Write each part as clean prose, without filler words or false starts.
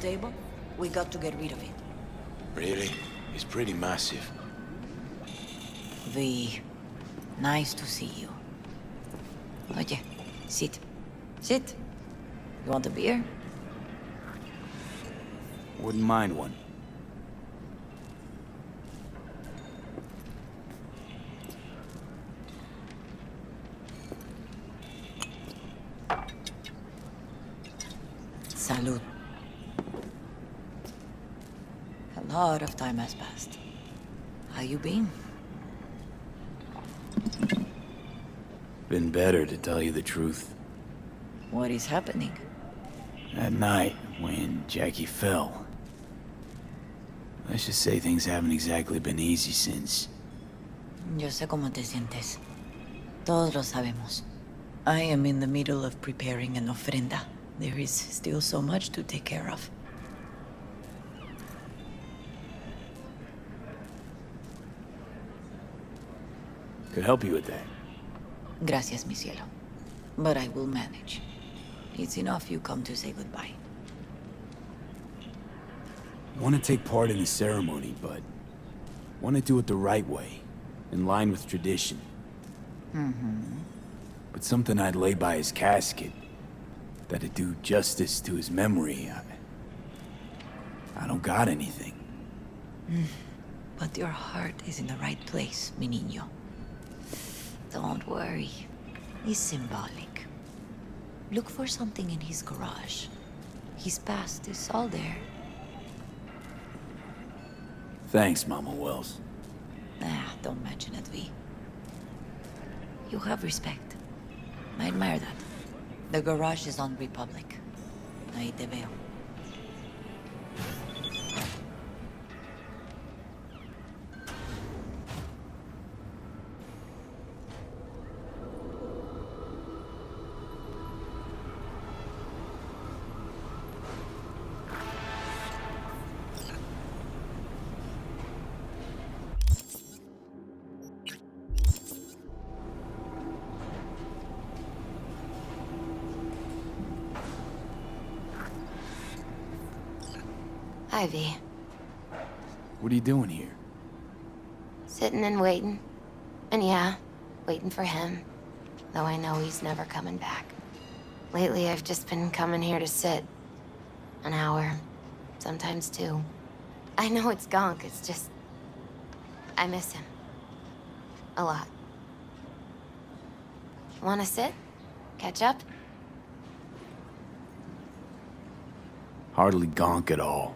table, we got to get rid of it. Really? It's pretty massive. V, nice to see you. Oye, sit. Sit. You want a beer? Wouldn't mind one. Salud. A lot of time has passed. How you been? Been better, to tell you the truth. What is happening? That night, when Jackie fell. Let's just say things haven't exactly been easy since. Yo sé cómo te sientes. Todos lo sabemos. I am in the middle of preparing an ofrenda. There is still so much to take care of. Could help you with that. Gracias, mi cielo. But I will manage. It's enough you come to say goodbye. Want to take part in the ceremony, but want to do it the right way, in line with tradition. But something I'd lay by his casket, that'd do justice to his memory. I don't got anything. But your heart is in the right place, mi niño. Don't worry. It's symbolic. Look for something in his garage. His past is all there. Thanks, Mama Wells. Don't mention it, V. You have respect. I admire that. The garage is on Republic. Ahí te veo. Hi, V. What are you doing here? Sitting and waiting. And yeah, waiting for him. Though I know he's never coming back. Lately, I've just been coming here to sit. An hour. Sometimes two. I know it's gunk, it's just... I miss him. A lot. Wanna sit? Catch up? Hardly gonk at all.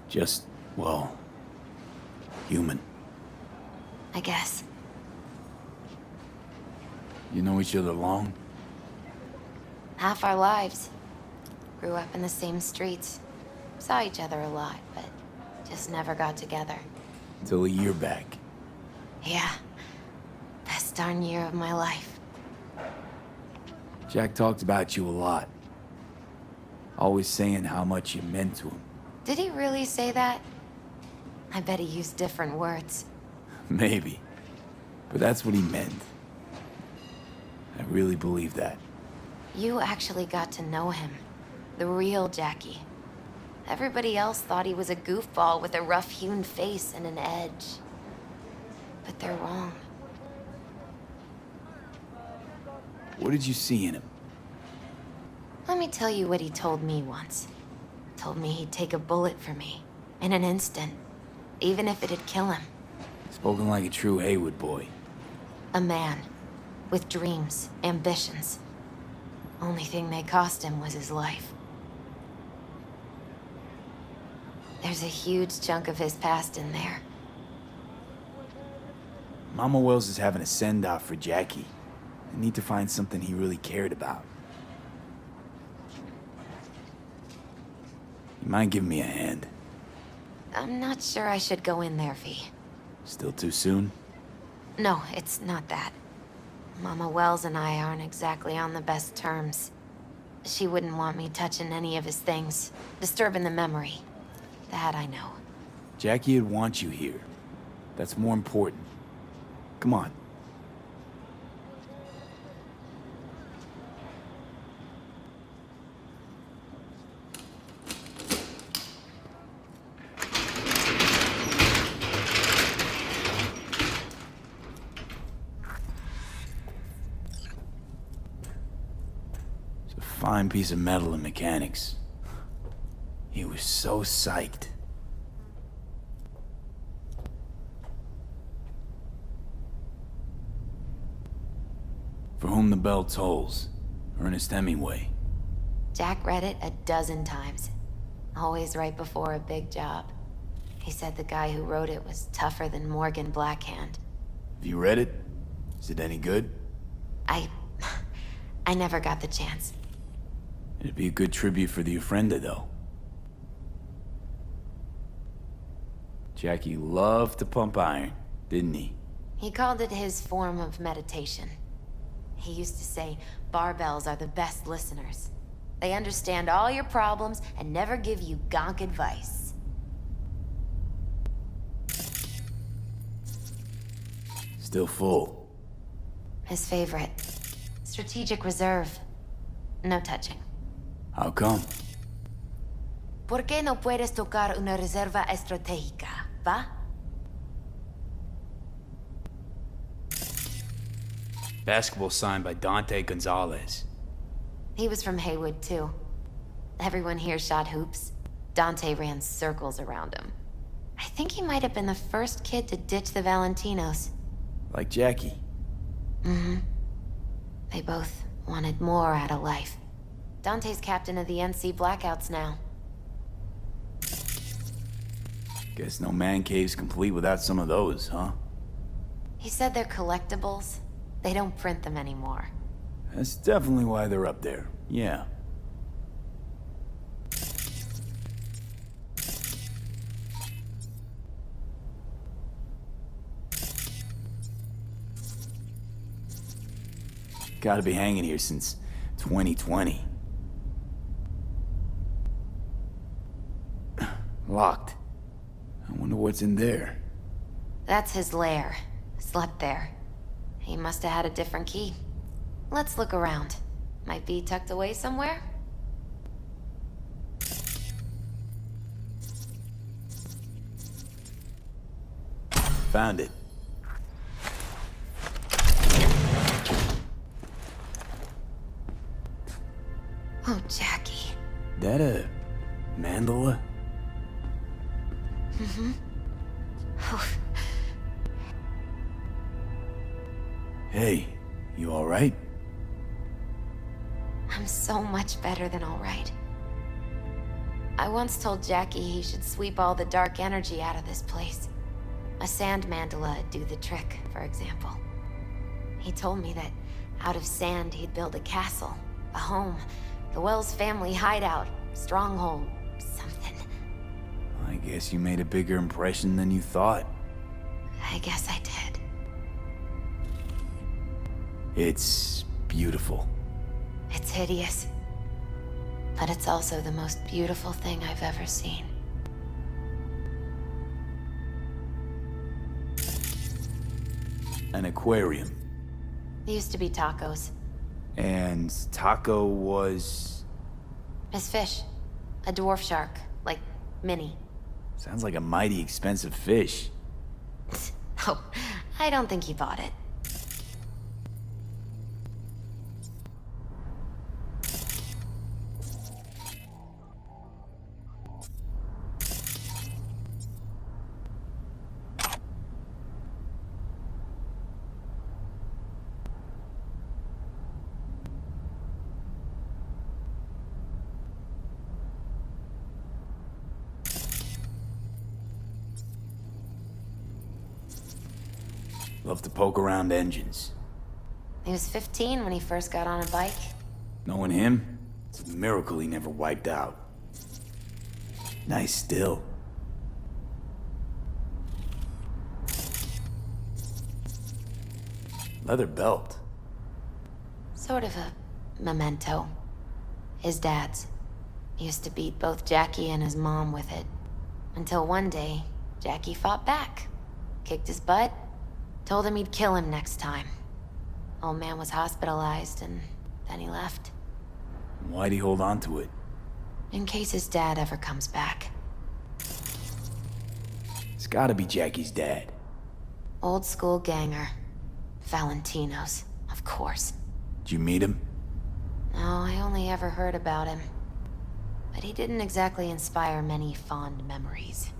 Just, well, human. I guess. You know each other long? Half our lives. Grew up in the same streets. Saw each other a lot, but just never got together. Till a year back. Yeah. Best darn year of my life. Jack talked about you a lot. Always saying how much you meant to him. Did he really say that? I bet he used different words. Maybe. But that's what he meant. I really believe that. You actually got to know him. The real Jackie. Everybody else thought he was a goofball with a rough-hewn face and an edge. But they're wrong. What did you see in him? Let me tell you what he told me once. Told me he'd take a bullet for me. In an instant. Even if it'd kill him. Spoken like a true Haywood boy. A man. With dreams, ambitions. Only thing they cost him was his life. There's a huge chunk of his past in there. Mama Wells is having a send-off for Jackie. I need to find something he really cared about. You mind giving me a hand? I'm not sure I should go in there, V. Still too soon? No, it's not that. Mama Wells and I aren't exactly on the best terms. She wouldn't want me touching any of his things, disturbing the memory. That I know. Jackie would want you here. That's more important. Come on. fine piece of metal in mechanics. He was so psyched. For whom the bell tolls, Ernest Hemingway. Jack read it a dozen times. Always right before a big job. He said the guy who wrote it was tougher than Morgan Blackhand. Have you read it? Is it any good? I never got the chance. It'd be a good tribute for the Ofrenda, though. Jackie loved to pump iron, didn't he? He called it his form of meditation. He used to say, barbells are the best listeners. They understand all your problems and never give you gonk advice. Still full. His favorite. Strategic reserve. No touching. How come? ¿Por qué no puedes tocar una reserva estratégica, va? Basketball signed by Dante Gonzalez. He was from Haywood, too. Everyone here shot hoops. Dante ran circles around him. I think he might have been the first kid to ditch the Valentinos. Like Jackie. Mm-hmm. They both wanted more out of life. Dante's captain of the NC Blackouts now. Guess no man cave's complete without some of those, huh? He said they're collectibles. They don't print them anymore. That's definitely why they're up there, yeah. Gotta be hanging here since 2020. Locked. I wonder what's in there. That's his lair. Slept there. He must have had a different key. Let's look around. Might be tucked away somewhere? Found it. Oh, Jackie. That a mandala? Mm-hmm. Hey, you alright? I'm so much better than all right. I once told Jackie he should sweep all the dark energy out of this place. A sand mandala'd do the trick, for example. He told me that out of sand he'd build a castle, a home, the Wells family hideout, stronghold, something. I guess you made a bigger impression than you thought. I guess I did. It's beautiful. It's hideous. But it's also the most beautiful thing I've ever seen. An aquarium. It used to be Taco's. And Taco was... His fish. A dwarf shark. Like, Minnie. Sounds like a mighty expensive fish. Oh, I don't think he bought it. Love to poke around engines. He was 15 when he first got on a bike. Knowing him, it's a miracle he never wiped out. Nice still. Leather belt. Sort of a memento. His dad's. He used to beat both Jackie and his mom with it. Until one day, Jackie fought back. Kicked his butt. Told him he'd kill him next time. Old man was hospitalized, and then he left. Why'd he hold on to it? In case his dad ever comes back. It's gotta be Jackie's dad. Old school ganger. Valentinos, of course. Did you meet him? No, I only ever heard about him. But he didn't exactly inspire many fond memories.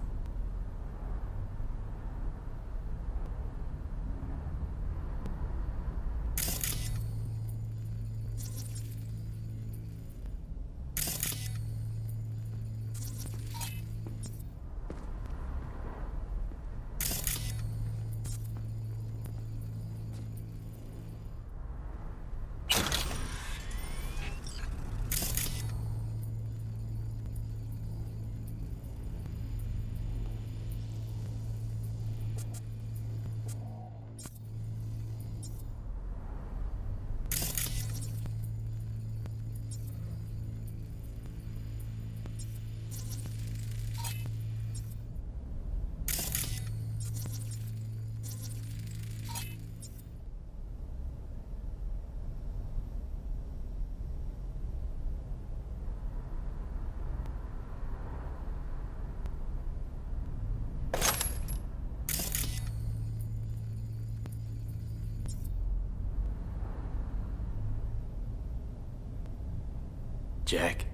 Jack.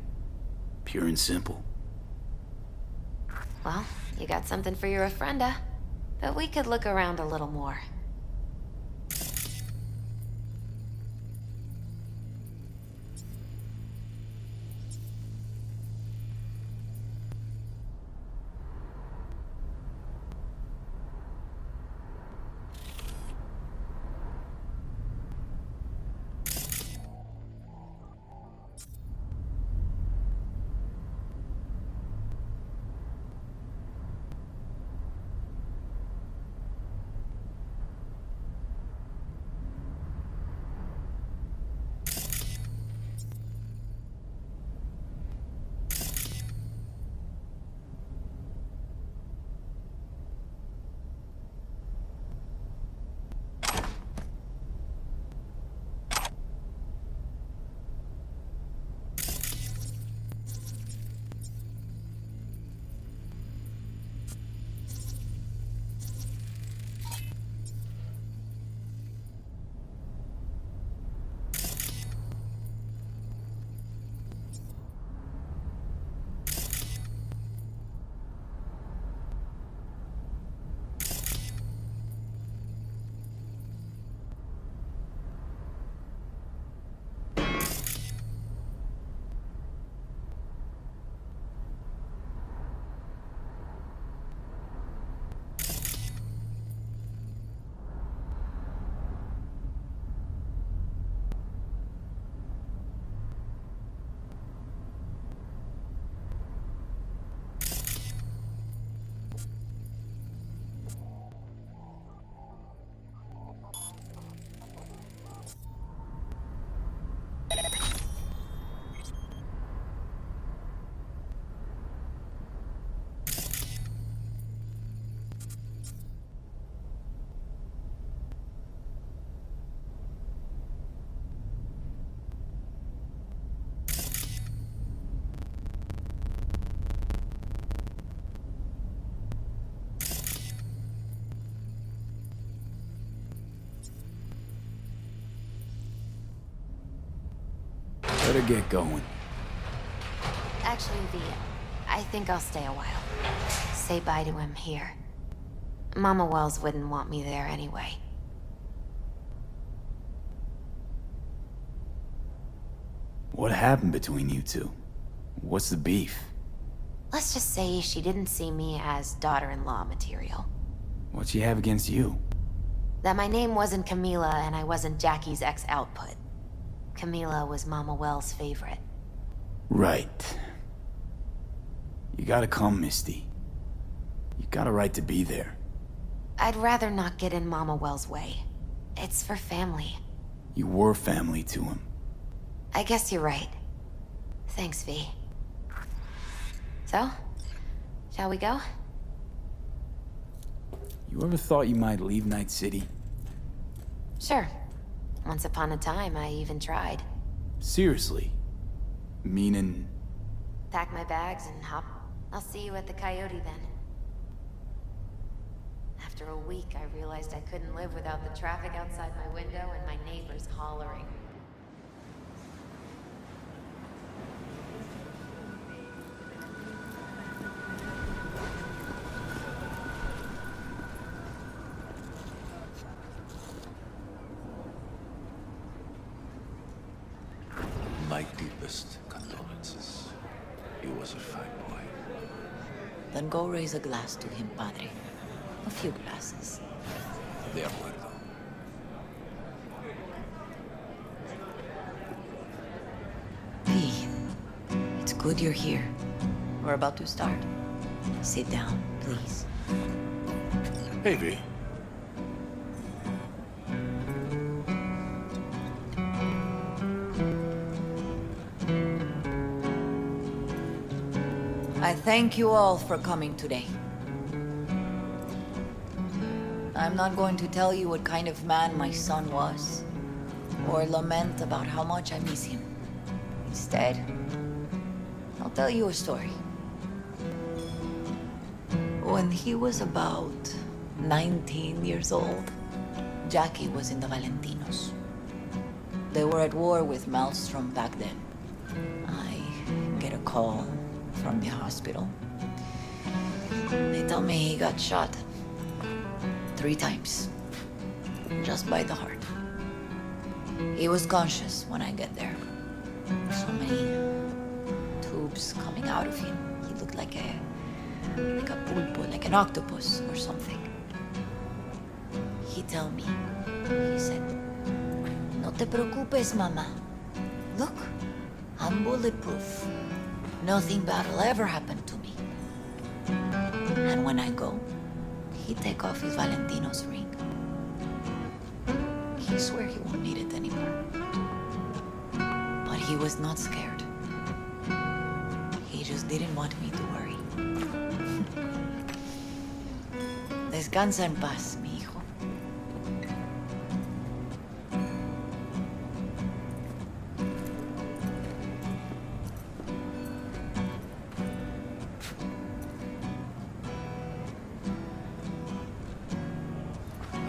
Pure and simple. Well, you got something for your ofrenda. But we could look around a little more. Better get going. Actually, V, I think I'll stay a while. Say bye to him here. Mama Wells wouldn't want me there anyway. What happened between you two? What's the beef? Let's just say she didn't see me as daughter-in-law material. What'd she have against you? That my name wasn't Camila and I wasn't Jackie's ex-output. Camila was Mama Wells' favorite. Right. You gotta come, Misty. You got a right to be there. I'd rather not get in Mama Wells' way. It's for family. You were family to him. I guess you're right. Thanks, V. So, shall we go? You ever thought you might leave Night City? Sure. Once upon a time, I even tried. Seriously? Meaning... Pack my bags and hop. I'll see you at the Coyote then. After a week, I realized I couldn't live without the traffic outside my window and my neighbors hollering. My deepest condolences. He was a fine boy. Then go raise a glass to him, Padre. A few glasses. De acuerdo. V, it's good you're here. We're about to start. Sit down, please. Hey, V. I thank you all for coming today. I'm not going to tell you what kind of man my son was, or lament about how much I miss him. Instead, I'll tell you a story. When he was about 19 years old, Jackie was in the Valentinos. They were at war with Maelstrom back then. I get a call from the hospital. They tell me he got shot 3 times, just by the heart. He was conscious when I get there. So many tubes coming out of him. He looked like a pulpo, like an octopus or something. He tell me, he said, "No te preocupes, mama. Look, I'm bulletproof. Nothing bad will ever happen to me." And when I go, he take off his Valentino's ring. He swear he won't need it anymore. But he was not scared. He just didn't want me to worry. Descansa en paz, mi hijo.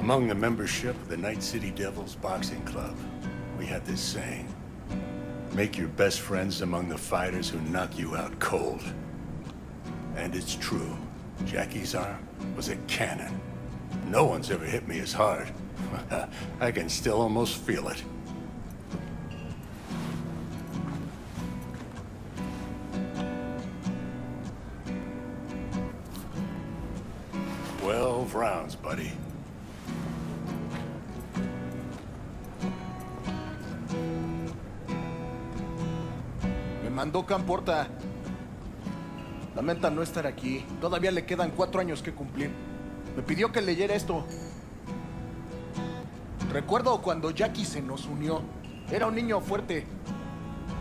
Among the membership of the Night City Devils Boxing Club, we had this saying: make your best friends among the fighters who knock you out cold. And it's true. Jackie's arm was a cannon. No one's ever hit me as hard. I can still almost feel it. Rounds, buddy. Me mandó Camporta. Lamenta no estar aquí. Todavía le quedan 4 años que cumplir. Me pidió que leyera esto. Recuerdo cuando Jackie se nos unió. Era un niño fuerte.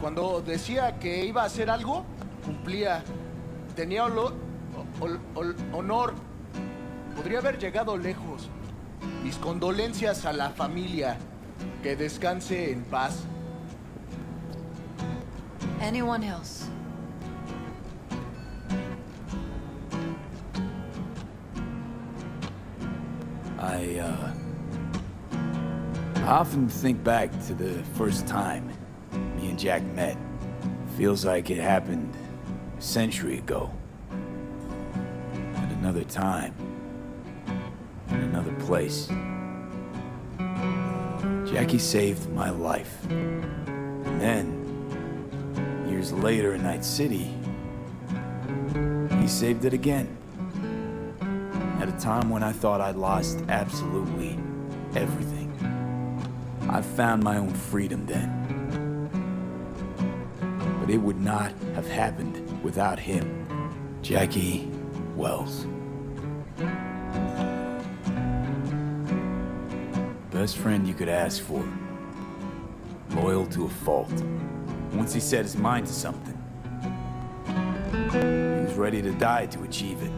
Cuando decía que iba a hacer algo, cumplía. Tenía honor. Podría haber llegado lejos. Mis condolencias a la familia. Que descanse en paz. Anyone else? I often think back to the first time me and Jack met. Feels like it happened a century ago. At another time. In another place. Jackie saved my life. And then, years later in Night City, he saved it again. At a time when I thought I'd lost absolutely everything. I found my own freedom then. But it would not have happened without him. Jackie Wells. Best friend you could ask for. Loyal to a fault. Once he set his mind to something, he was ready to die to achieve it.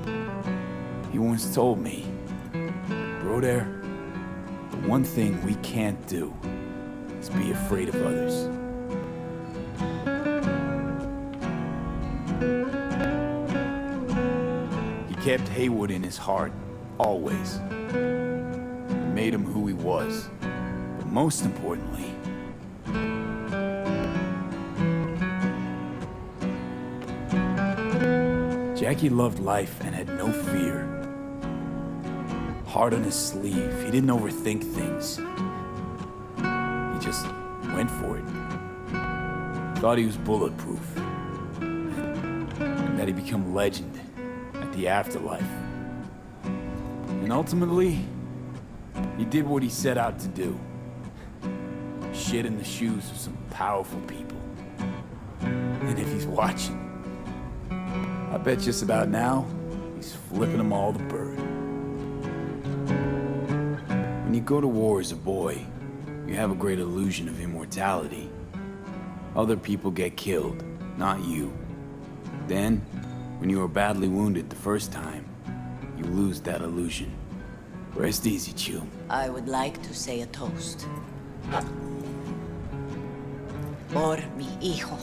He once told me, "Broder, the one thing we can't do is be afraid of others." He kept Haywood in his heart, always. Made him who he was. But most importantly, Jackie loved life and had no fear. Heart on his sleeve, he didn't overthink things. He just went for it. Thought he was bulletproof. And that he'd become legend at the afterlife. And ultimately, he did what he set out to do. Shit in the shoes of some powerful people. And if he's watching, I bet just about now, he's flipping them all the bird. When you go to war as a boy, you have a great illusion of immortality. Other people get killed, not you. Then, when you are badly wounded the first time, you lose that illusion. Rest easy, Chew. I would like to say a toast. Por mi hijo.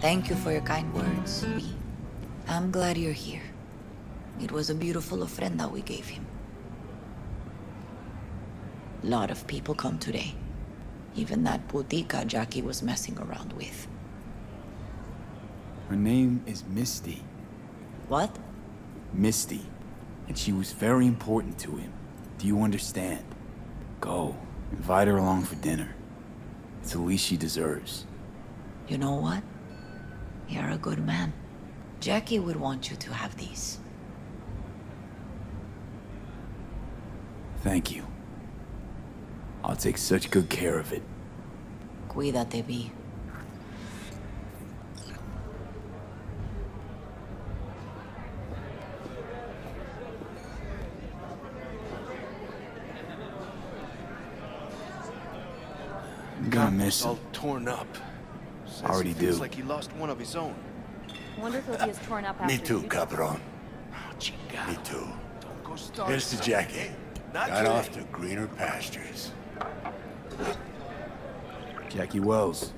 Thank you for your kind words, V. I'm glad you're here. It was a beautiful ofrenda we gave him. Lot of people come today. Even that putica Jackie was messing around with. Her name is Misty. What? Misty. And she was very important to him. Do you understand? Go. Invite her along for dinner. It's the least she deserves. You know what? You're a good man. Jackie would want you to have these. Thank you. I'll take such good care of it. Cuídate, V. I'm gonna miss him. All torn up. Says Already he feels do. like he lost one of his own. Wonder if he'll be as torn up after Me too, you. cabron. Chingado. Me too. Don't go start Here's to something. Jackie. Not Got today. off to greener pastures. Jackie Wells.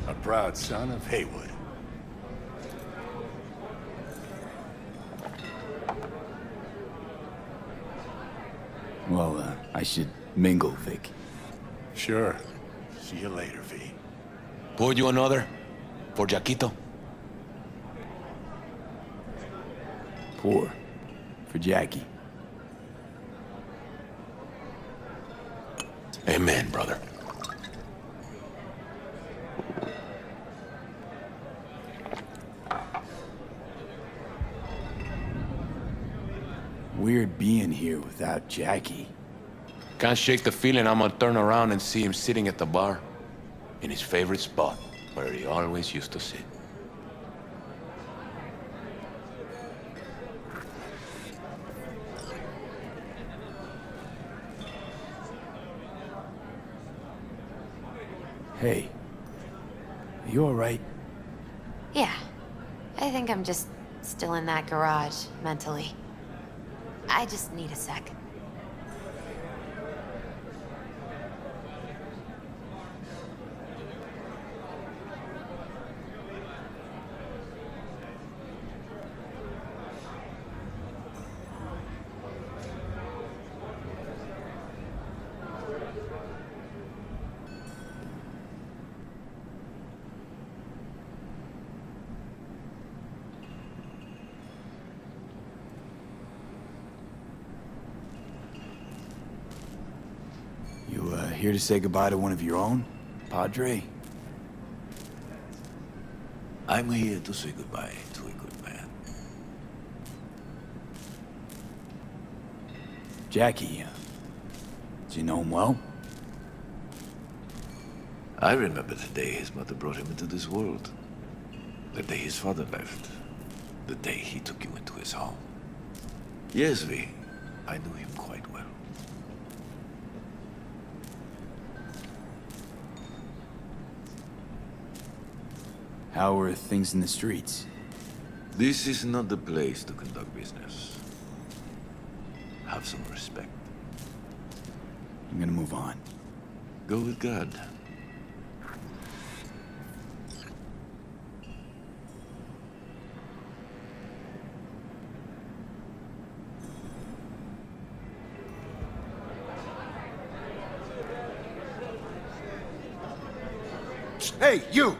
A proud son of Haywood. Well, I should mingle, Vic. Sure. See you later, V. Pour you another? For Jaquito? Pour. For Jackie. Amen, brother. Weird being here without Jackie. Can't shake the feeling I'm gonna turn around and see him sitting at the bar. In his favorite spot, where he always used to sit. Hey. Are you alright? Yeah. I think I'm just still in that garage, mentally. I just need a sec. You, here to say goodbye to one of your own? Padre? I'm here to say goodbye to a good man. Jackie, do you know him well? I remember the day his mother brought him into this world. The day his father left. The day he took you into his home. Yes, V. I knew him quite well. How are things in the streets? This is not the place to conduct business. Have some respect. I'm gonna move on. Go with God. Hey, you!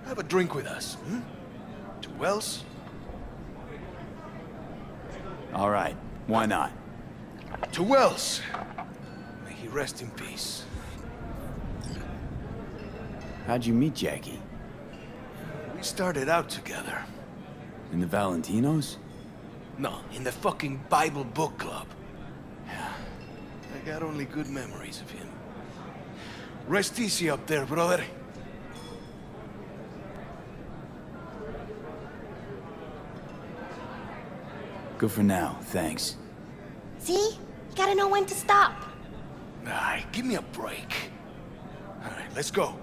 Have a drink with us, hmm? To Wells? All right, why not? To Wells! May he rest in peace. How'd you meet Jackie? We started out together. In the Valentinos? No, in the fucking Bible book club. Yeah, I got only good memories of him. Rest easy up there, brother. Good for now, thanks. See? You gotta know when to stop. Nah, give me a break. All right, let's go.